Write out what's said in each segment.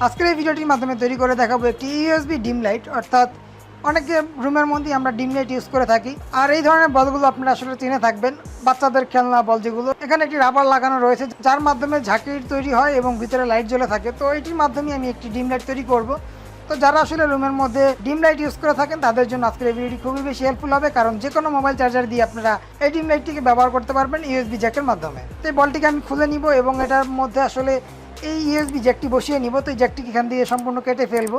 আজকের এই ভিডিওটির মাধ্যমে তৈরি করে দেখাবো একটি ইউএসবি ডিম লাইট, অর্থাৎ অনেকে রুমের মধ্যে আমরা ডিম লাইট ইউজ করে থাকি। আর এই ধরনের বলগুলো আপনারা আসলে চিনে থাকবেন, বাচ্চাদের খেলনা বল যেগুলো। এখানে একটি রাবার লাগানো রয়েছে যার মাধ্যমে ঝাঁকির তৈরি হয় এবং ভিতরে লাইট জ্বলে থাকে। তো এইটির মাধ্যমে আমি একটি ডিম লাইট তৈরি করব। তো যারা আসলে রুমের মধ্যে ডিম লাইট ইউজ করে থাকেন তাদের জন্য আজকের এই ভিডিওটি খুবই বেশি হেল্পফুল হবে, কারণ যে কোনো মোবাইল চার্জার দিয়ে আপনারা এই ডিম লাইটটিকে ব্যবহার করতে পারবেন ইউএসবি জ্যাকের মাধ্যমে। তো এই বলটিকে আমি খুলে নিব এবং এটার মধ্যে আসলে এই ইউএসবি জ্যাকটি বসিয়ে নিব। তো এই জ্যাকটিকে এখান দিয়ে সম্পূর্ণ কেটে ফেলবো।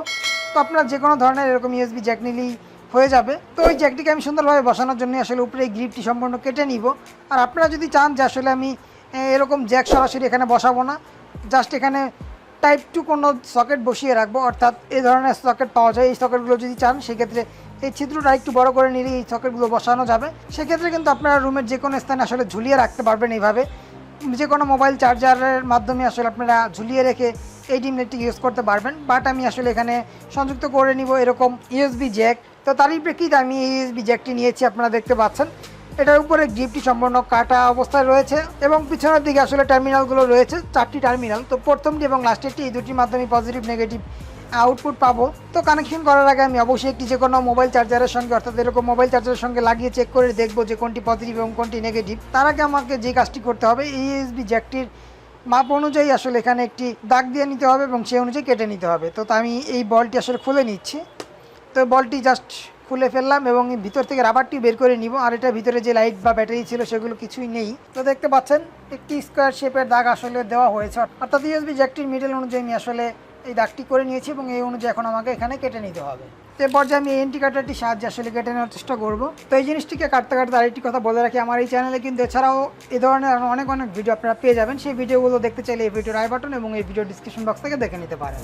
তো আপনারা যে কোনো ধরনের এরকম ইউএসবি জ্যাক নিলেই হয়ে যাবে। তো ওই জ্যাকটিকে আমি সুন্দরভাবে বসানোর জন্য আসলে উপরে এই গ্রিপটি সম্পূর্ণ কেটে নিব। আর আপনারা যদি চান যে আসলে আমি এরকম জ্যাক সরাসরি এখানে বসাবো না, জাস্ট এখানে টাইপ টু কোনো সকেট বসিয়ে রাখবো, অর্থাৎ এই ধরনের সকেট পাওয়া যায়। এই সকেটগুলো যদি চান সেক্ষেত্রে এই ছিদ্রটা একটু বড় করে নিলে এই সকেটগুলো বসানো যাবে। সেক্ষেত্রে কিন্তু আপনারা রুমের যে কোনো স্থানে আসলে ঝুলিয়ে রাখতে পারবেন। এইভাবে যে কোনো মোবাইল চার্জারের মাধ্যমে আসলে আপনারা ঝুলিয়ে রেখে এই ডিম লাইটটি ইউজ করতে পারবেন। বাট আমি আসলে এখানে সংযুক্ত করে নিব এরকম ইউএসবি জ্যাক। তো তারই প্রেক্ষিতে আমি এই ইউএসবি জ্যাকটি নিয়েছি, আপনারা দেখতে পাচ্ছেন। এটার উপরে গ্রিপটি সম্পূর্ণ কাটা অবস্থায় রয়েছে এবং পিছনের দিকে আসলে টার্মিনালগুলো রয়েছে, 4টি টার্মিনাল। তো প্রথমটি এবং লাস্টেরটি, এই দুটির মাধ্যমে পজিটিভ নেগেটিভ আউটপুট পাবো। তো কানেকশন করার আগে আমি অবশ্যই একটি যে কোনো মোবাইল চার্জারের সঙ্গে, অর্থাৎ এরকম মোবাইল চার্জারের সঙ্গে লাগিয়ে চেক করে দেখবো যে কোনটি পজিটিভ এবং কোনটি নেগেটিভ। তার আগে আমাকে যে কাজটি করতে হবে, এই ইউএসবি জ্যাকটির মাপ অনুযায়ী আসলে এখানে একটি দাগ দিয়ে নিতে হবে এবং সেই অনুযায়ী কেটে নিতে হবে। তো আমি এই বলটি আসলে খুলে নিচ্ছি। তো বলটি জাস্ট খুলে ফেললাম এবং ভিতর থেকে রাবারটি বের করে নিব। আর এটার ভিতরে যে লাইট বা ব্যাটারি ছিল সেগুলো কিছুই নেই। তো দেখতে পাচ্ছেন একটি স্কোয়ার শেপের দাগ আসলে দেওয়া হয়েছে, অর্থাৎ ইউএসবি জ্যাকটির মিডল অনুযায়ী আমি আসলে এই দাগটি করে নিয়েছি এবং এই অনুযায়ী এখন আমাকে এখানে কেটে নিতে হবে। তো এরপর যে আমি এনটি কাটারটির সাহায্যে আসলে কেটে নেওয়ার চেষ্টা করবো। তো এই জিনিসটিকে কাটতে কাটতে আরেকটি কথা বলে রাখি, আমার এই চ্যানেলে কিন্তু এছাড়াও এই ধরনের অনেক ভিডিও আপনারা পেয়ে যাবেন। সেই ভিডিওগুলো দেখতে চাইলে এই ভিডিওর আই বাটন এবং এই ভিডিও ডিসক্রিপশন বক্স থেকে দেখে নিতে পারেন।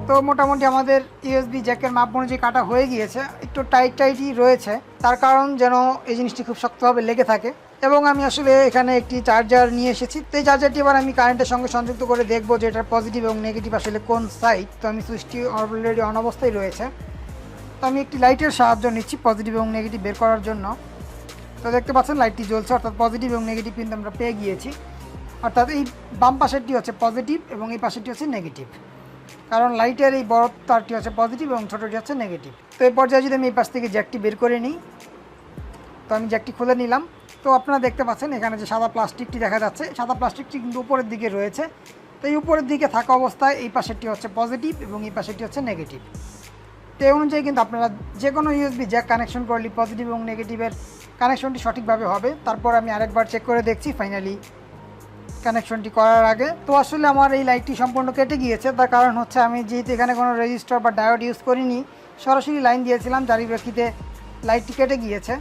তো মোটামুটি আমাদের ইউএসবি জ্যাকের মাপ অনুযায়ী কাটা হয়ে গিয়েছে। একটু টাইটই রয়েছে, তার কারণ যেন এই জিনিসটি খুব শক্তভাবে লেগে থাকে। এবং আমি আসলে এখানে একটি চার্জার নিয়ে এসেছি। তো এই চার্জারটি এবার আমি কারেন্টের সঙ্গে সংযুক্ত করে দেখবো যে এটার পজিটিভ এবং নেগেটিভ আসলে কোন সাইড। তো আমি সুইচটি অলরেডি অন অবস্থায় রয়েছে। তো আমি একটি লাইটের সাহায্য নিচ্ছি পজিটিভ এবং নেগেটিভ বের করার জন্য। তো দেখতে পাচ্ছেন লাইটটি জ্বলছে, অর্থাৎ পজিটিভ এবং নেগেটিভ কিন্তু আমরা পেয়ে গিয়েছি। অর্থাৎ এই বাম পাশেরটি হচ্ছে পজিটিভ এবং এই পাশেরটি হচ্ছে নেগেটিভ, কারণ লাইটের এই বড় তারটি হচ্ছে পজিটিভ এবং ছোটোটি হচ্ছে নেগেটিভ। তো এই পর্যায়ে যদি আমি এই পাশ থেকে জ্যাকটি বের করে নিই, তো আমি জ্যাকটি খুলে নিলাম। তো আপনারা দেখতে পাচ্ছেন এখানে যে সাদা প্লাস্টিকটি দেখা যাচ্ছে, সাদা প্লাস্টিকটি কিন্তু উপরের দিকে রয়েছে। তো এই উপরের দিকে থাকা অবস্থায় এই পাশেরটি হচ্ছে পজিটিভ এবং এই পাশেরটি হচ্ছে নেগেটিভ। তো এই অনুযায়ী কিন্তু আপনারা যে কোনো ইউএসবি জ্যাক কানেকশন করলে পজিটিভ এবং নেগেটিভের কানেকশনটি সঠিকভাবে হবে। তারপর আমি আরেকবার চেক করে দেখছি ফাইনালি কানেকশনটি করার আগে। তো আসলে আমার এই লাইটটি সম্পূর্ণ কেটে গিয়েছে, তার কারণ হচ্ছে আমি যেহেতু এখানে কোনো রেজিস্টার বা ডায়োড ইউজ করিনি, সরাসরি লাইন দিয়েছিলাম, যারই প্রেক্ষিতে লাইটটি কেটে গিয়েছে।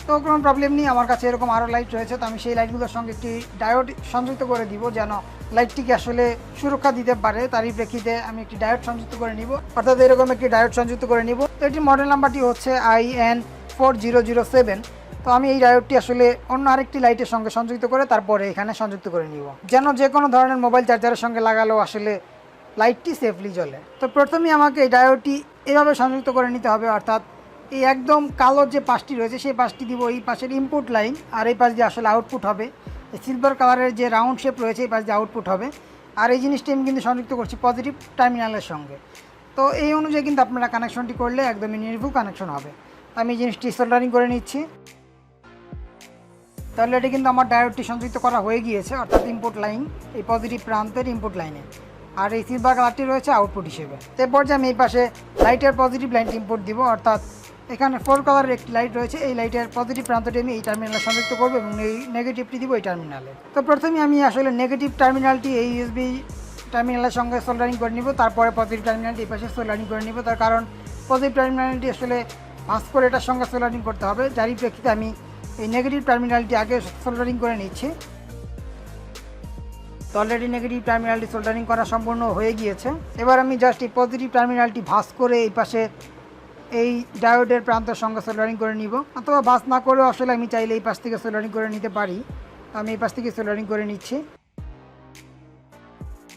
তো কোনো প্রবলেম নেই, আমার কাছে এরকম আরও লাইট রয়েছে। তো আমি সেই লাইটগুলোর সঙ্গে একটি ডায়োড সংযুক্ত করে দিব যেন লাইটটিকে আসলে সুরক্ষা দিতে পারে। তারই প্রেক্ষিতে আমি একটি ডায়োড সংযুক্ত করে নিব, অর্থাৎ এরকম একটি ডায়োড সংযুক্ত করে নিব। তো এটির মডেল নাম্বারটি হচ্ছে IN4007। তো আমি এই ডায়োডটি আসলে অন্য আরেকটি লাইটের সঙ্গে সংযুক্ত করে তারপরে এখানে সংযুক্ত করে নিব, যেন যে কোনো ধরনের মোবাইল চার্জারের সঙ্গে লাগালেও আসলে লাইটটি সেফলি জ্বলে। তো প্রথমেই আমাকে এই ডায়োডটি এভাবে সংযুক্ত করে নিতে হবে, অর্থাৎ এই একদম কালো যে পাশটি রয়েছে সেই পাশটি দিব এই পাশের ইনপুট লাইন, আর এই পাশ দিয়ে আসলে আউটপুট হবে। এই সিলভার কালারের যে রাউন্ড শেপ রয়েছে এই পাশ দিয়ে আউটপুট হবে। আর এই জিনিসটি আমি কিন্তু সংযুক্ত করছি পজিটিভ টার্মিনালের সঙ্গে। তো এই অনুযায়ী কিন্তু আপনারা কানেকশনটি করলে একদমই নির্ভুল কানেকশন হবে। আমি এই জিনিসটি সোল্ডারিং করে নিচ্ছি। তাহলে এটি কিন্তু আমার ডায়োডটি সংযুক্ত করা হয়ে গিয়েছে, অর্থাৎ ইনপুট লাইন এই পজিটিভ প্রান্তের ইনপুট লাইনে, আর এই সিলভার কালারটি রয়েছে আউটপুট হিসেবে। এরপর যে আমি এই পাশে লাইটের পজিটিভ লাইনটি ইনপুট দিব, অর্থাৎ এখানে 4 কালারের একটি লাইট রয়েছে, এই লাইটের পজিটিভ প্রান্তটি আমি এই টার্মিনালে সংযুক্ত করবো এবং এই নেগেটিভটি দিব এই টার্মিনালে। তো প্রথমে আমি আসলে নেগেটিভ টার্মিনালটি এই ইউএসবি টার্মিনালের সঙ্গে সোল্ডারিং করে নিব, তারপরে পজিটিভ টার্মিনালটি এই পাশে সোল্ডারিং করে নিব। তার কারণ পজিটিভ টার্মিনালটি আসলে ভাঁজ করে এটার সঙ্গে সোল্ডারিং করতে হবে, যারই প্রেক্ষিতে আমি এই নেগেটিভ টার্মিনালটি আগে সোল্ডারিং করে নিচ্ছি। তো অলরেডি নেগেটিভ টার্মিনালটি সোল্ডারিং করা সম্পূর্ণ হয়ে গিয়েছে। এবার আমি জাস্ট এই পজিটিভ টার্মিনালটি ভাঁজ করে এই পাশে এই ডায়োডের প্রান্তের সঙ্গে সোল্ডারিং করে নিব, অথবা ভাঁজ না করেও আসলে আমি চাইলে এই পাশ থেকে সোল্ডারিং করে নিতে পারি। আমি এই পাশ থেকে সোল্ডারিং করে নিচ্ছি।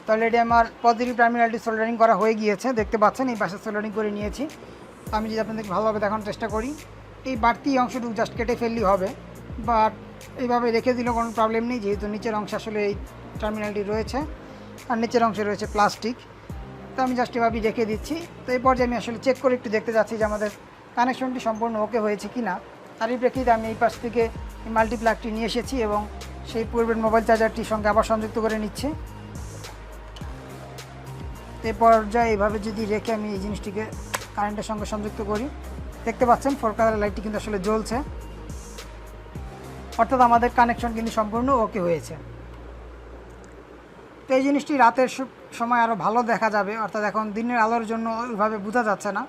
তো অলরেডি আমার পজিটিভ টার্মিনালটি সোল্ডারিং করা হয়ে গিয়েছে, দেখতে পাচ্ছেন এই পাশে সোল্ডারিং করে নিয়েছি। তো আমি যদি আপনাদেরকে ভালোভাবে দেখানোর চেষ্টা করি, এই বাড়তি অংশটুকু জাস্ট কেটে ফেললেই হবে, বাট এইভাবে রেখে দিলেও কোনো প্রবলেম নেই, যেহেতু নিচের অংশে আসলে এই টার্মিনালটি রয়েছে আর নিচের অংশে রয়েছে প্লাস্টিক। তো আমি জাস্ট এভাবেই রেখে দিচ্ছি। তো এই পর্যায়ে আমি আসলে চেক করে একটু দেখতে যাচ্ছি যে আমাদের কানেকশনটি সম্পূর্ণ ওকে হয়েছে কি না। তারই প্রেক্ষিতে আমি এই পাশ থেকে মাল্টিপ্লাগটি নিয়ে এসেছি এবং সেই পূর্বের মোবাইল চার্জারটির সঙ্গে আবার সংযুক্ত করে নিচ্ছি। এই পর্যায়ে এইভাবে যদি রেখে আমি এই জিনিসটিকে কারেন্টের সঙ্গে সংযুক্ত করি, দেখতে পাচ্ছেন 4 কালারের লাইটটি কিন্তু আসলে জ্বলছে, অর্থাৎ আমাদের কানেকশন কিন্তু সম্পূর্ণ ওকে হয়েছে। তো এই জিনিসটি রাতের সময় আরও ভালো দেখা যাবে, অর্থাৎ এখন দিনের আলোর জন্য ওইভাবে বোঝা যাচ্ছে না,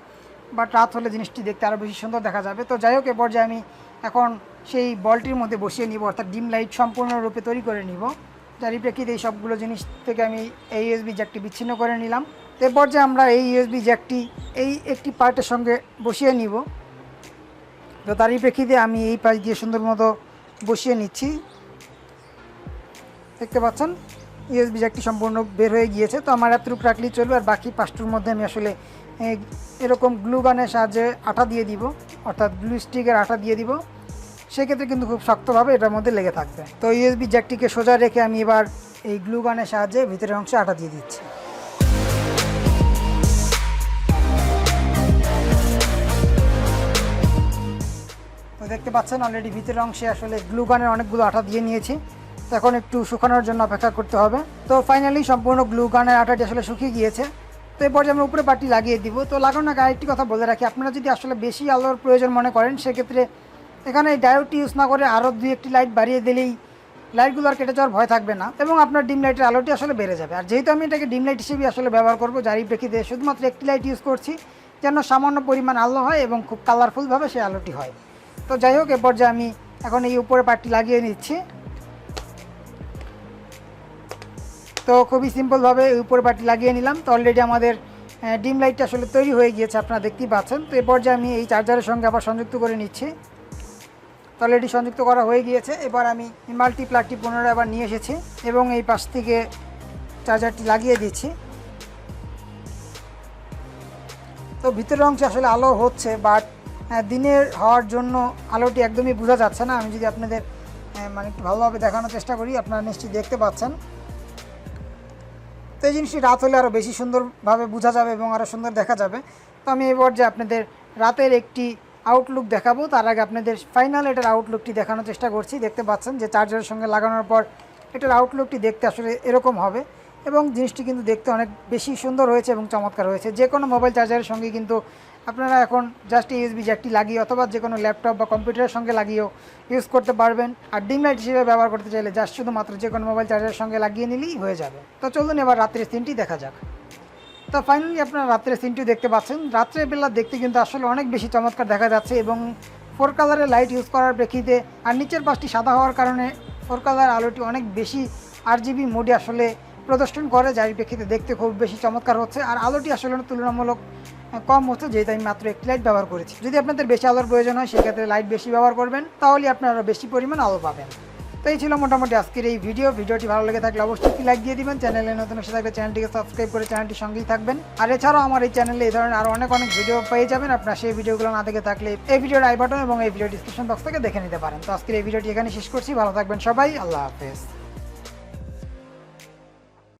বাট রাত হলে জিনিসটি দেখতে আরও বেশি সুন্দর দেখা যাবে। তো যাই হোক, এ পর্যায়ে আমি এখন সেই বলটির মধ্যে বসিয়ে নিব, অর্থাৎ ডিম লাইট সম্পূর্ণরূপে তৈরি করে নিব। যার প্রেক্ষিতে এই সবগুলো জিনিস থেকে আমি এই ইউএসবি জ্যাকটি বিচ্ছিন্ন করে নিলাম। তো এ পর্যায়ে আমরা এই ইউএসবি জ্যাকটি এই একটি পার্টের সঙ্গে বসিয়ে নিব। তো তারই প্রেক্ষিতে আমি এই পাশ দিয়ে সুন্দর মতো বসিয়ে নিচ্ছি। দেখতে পাচ্ছেন ইউএসবি জ্যাকটি সম্পূর্ণ বের হয়ে গিয়েছে। তো আমার এতটুকু রাখলেই চলবে, আর বাকি পাঁচটার মধ্যে আমি আসলে এরকম গ্লু গানের সাহায্যে আঠা দিয়ে দিব, অর্থাৎ গ্লু স্টিকের আঠা দিয়ে দিব। সেক্ষেত্রে কিন্তু খুব শক্তভাবে এটার মধ্যে লেগে থাকবে। তো ইউএসবি জ্যাকটিকে সোজা রেখে আমি এবার এই গ্লু গানের সাহায্যে ভিতরের অংশে আঠা দিয়ে দিচ্ছি। তো দেখতে পাচ্ছেন অলরেডি ভিতরের অংশে আসলে গ্লু গানের অনেকগুলো আঠা দিয়ে নিয়েছি। তো এখন একটু শুকানোর জন্য অপেক্ষা করতে হবে। তো ফাইনালি সম্পূর্ণ গ্লু গানের আঠাটি আসলে শুকিয়ে গিয়েছে। তো এই পর্যায়ে আমরা উপরে পার্টি লাগিয়ে দিব। তো লাগানোর আগে আরেকটি কথা বলে রাখি, আপনারা যদি আসলে বেশি আলোর প্রয়োজন মনে করেন, সেক্ষেত্রে এখানে এই ডায়োডটি ইউজ না করে আরও 2-1টি লাইট বাড়িয়ে দিলেই লাইটগুলো আর কেটে যাওয়ার ভয় থাকবে না, এবং আপনার ডিম লাইটের আলোটি আসলে বেড়ে যাবে। আর যেহেতু আমি এটাকে ডিম লাইট হিসেবে আসলে ব্যবহার করবো, যারই প্রেক্ষিতে শুধুমাত্র একটি লাইট ইউজ করছি, যেন সামান্য পরিমাণ আলো হয় এবং খুব কালারফুলভাবে সেই আলোটি হয়। তো যাই হোক, এ পর্যায়ে আমি এখন এই উপরে পার্টটি লাগিয়ে নিচ্ছি। তো খুবই সিম্পলভাবে এই উপরে পার্টটি লাগিয়ে নিলাম। তো অলরেডি আমাদের ডিম লাইটটা আসলে তৈরি হয়ে গিয়েছে, আপনারা দেখতেই পাচ্ছেন। তো এ পর্যায়ে আমি এই চার্জারের সঙ্গে আবার সংযুক্ত করে নিচ্ছি। তো অলরেডি সংযুক্ত করা হয়ে গিয়েছে। এবার আমি মাল্টি প্লাগটি পুনরায় আবার নিয়ে এসেছি এবং এই পাশ থেকে চার্জারটি লাগিয়ে দিচ্ছি। তো ভিতরের অংশে আসলে আলো হচ্ছে, বাট দিনের হওয়ার জন্য আলোটি একদমই বোঝা যাচ্ছে না। আমি যদি আপনাদের মানে একটু ভালোভাবে দেখানোর চেষ্টা করি, আপনারা নিশ্চয়ই দেখতে পাচ্ছেন। তো এই জিনিসটি রাত হলে আরও বেশি সুন্দরভাবে বোঝা যাবে এবং আরও সুন্দর দেখা যাবে। তো আমি এবার যে আপনাদের রাতের একটি আউটলুক দেখাবো, তার আগে আপনাদের ফাইনাল এটার আউটলুকটি দেখানোর চেষ্টা করছি। দেখতে পাচ্ছেন যে চার্জারের সঙ্গে লাগানোর পর এটার আউটলুকটি দেখতে আসলে এরকম হবে, এবং জিনিসটি কিন্তু দেখতে অনেক বেশি সুন্দর হয়েছে এবং চমৎকার হয়েছে। যে কোনো মোবাইল চার্জারের সঙ্গে কিন্তু আপনারা এখন জাস্ট ইউএসবি জ্যাকটি লাগিয়ে অথবা যে কোনো ল্যাপটপ বা কম্পিউটারের সঙ্গে লাগিয়েও ইউজ করতে পারবেন। আর ডিম লাইট হিসেবে ব্যবহার করতে চাইলে জাস্ট শুধুমাত্র যে কোনো মোবাইল চার্জারের সঙ্গে লাগিয়ে নিলেই হয়ে যাবে। তো চলুন এবার রাত্রের সিনটি দেখা যাক। তো ফাইনালি আপনারা রাত্রের সিনটি দেখতে পাচ্ছেন। রাত্রের বেলা দেখতে কিন্তু আসলে অনেক বেশি চমৎকার দেখা যাচ্ছে, এবং 4 কালারের লাইট ইউজ করার প্রেক্ষিতে আর নিচের পাশটি সাদা হওয়ার কারণে 4 কালার আলোটি অনেক বেশি আরজিবি মোডে আসলে প্রদর্শন করে, যার প্রেক্ষিতে দেখতে খুব বেশি চমৎকার হচ্ছে। আর আলোটি আসলে তুলনামূলক কম হচ্ছে, যেহেতু আমি মাত্র একটি লাইট ব্যবহার করেছি। যদি আপনাদের বেশি আলোর প্রয়োজন হয়, সেক্ষেত্রে লাইট বেশি ব্যবহার করবেন, তাহলে আপনারা বেশি পরিমাণ আলো পাবেন। তো এই ছিল মোটামুটি আজকের এই ভিডিওটি ভালো লেগে থাকলে অবশ্যই একটি লাইক দিয়ে দিবেন। চ্যানেলে নতুন এসে থাকলে চ্যানেলটিকে সাবস্ক্রাইব করে চ্যানেলটির সঙ্গেই থাকবেন। আর এছাড়াও আমার এই চ্যানেলে এই ধরনের আরও অনেক ভিডিও পেয়ে যাবেন। আপনারা সেই ভিডিওগুলো না দেখে থাকলে এই ভিডিওর আই বাটন এবং এই ভিডিও ডিসক্রিপশন বক্স থেকে দেখে নিতে পারেন। তো আজকের এই ভিডিওটি এখানে শেষ করছি। ভালো থাকবেন সবাই, আল্লাহ হাফেজ।